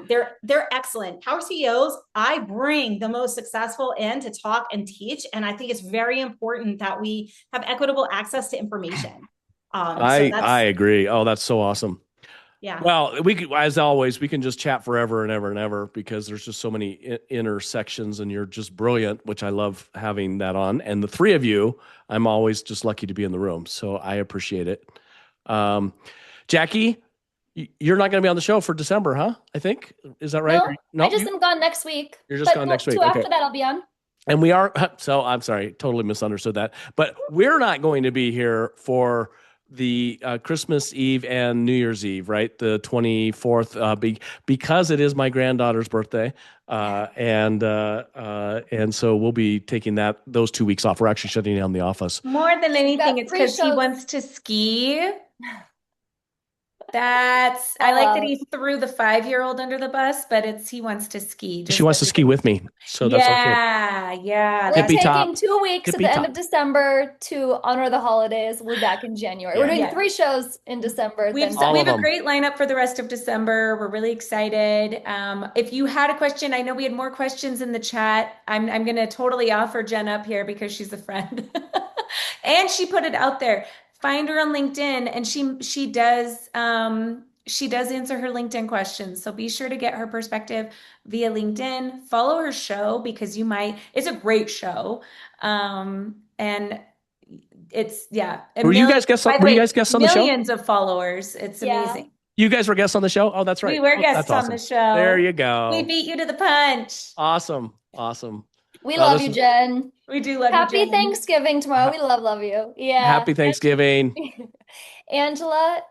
They're excellent. Power CEOs, I bring the most successful in to talk and teach, and I think it's very important that we have equitable access to information. I agree. Oh, that's so awesome. Yeah. Well, we could, as always, we can just chat forever and ever and ever because there's just so many intersections, and you're just brilliant, which I love having that on. And the three of you, I'm always just lucky to be in the room, so I appreciate it. Um, Jackie, you're not going to be on the show for December, huh? I think, is that right? No, I just am gone next week. You're just but gone next week. Two Okay. after that, I'll be on. And we are, so I'm sorry, totally misunderstood that. But we're not going to be here for the Christmas Eve and New Year's Eve, right? The 24th, because it is my granddaughter's birthday. And so we'll be taking those 2 weeks off. We're actually shutting down the office. More than anything, got it's free because he shows. wants to ski. I like that he threw the 5-year-old under the bus, but he wants to ski. She wants to ski with me, so that's okay. Yeah. We're Hippie taking top. 2 weeks at the end of December to honor the holidays. We'll be back in January. We're doing 3 shows in December. We have a great lineup for the rest of December. We're really excited. If you had a question, I know we had more questions in the chat. I'm going to totally offer Jen up here because she's a friend. And she put it out there. Find her on LinkedIn, and she does answer her LinkedIn questions. So be sure to get her perspective via LinkedIn. Follow her show because it's a great show. And it's Were you guys guests on the show? Millions of followers. It's amazing. You guys were guests on the show? Oh, that's right. We were guests on the show. There you go. We beat you to the punch. Awesome. We love you, Jen. We do love you, Jen. Happy Thanksgiving tomorrow. We love you. Yeah. Happy Thanksgiving. Angela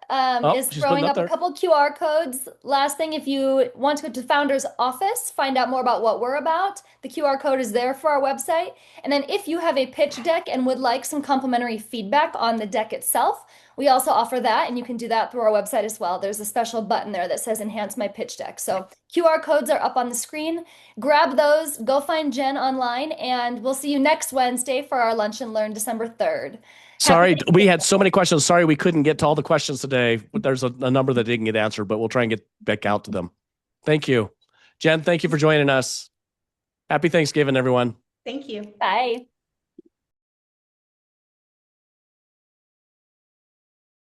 is throwing up a couple QR codes. Last thing, if you want to go to Founder's Office, find out more about what we're about, the QR code is there for our website. And then if you have a pitch deck and would like some complimentary feedback on the deck itself, we also offer that, and you can do that through our website as well. There's a special button there that says Enhance My Pitch Deck. So QR codes are up on the screen. Grab those, go find Jen online, and we'll see you next Wednesday for our Lunch and Learn December 3rd. Sorry, we had so many questions. Sorry, we couldn't get to all the questions today. There's a number that didn't get answered, but we'll try and get back out to them. Thank you. Jen, thank you for joining us. Happy Thanksgiving, everyone. Thank you. Bye.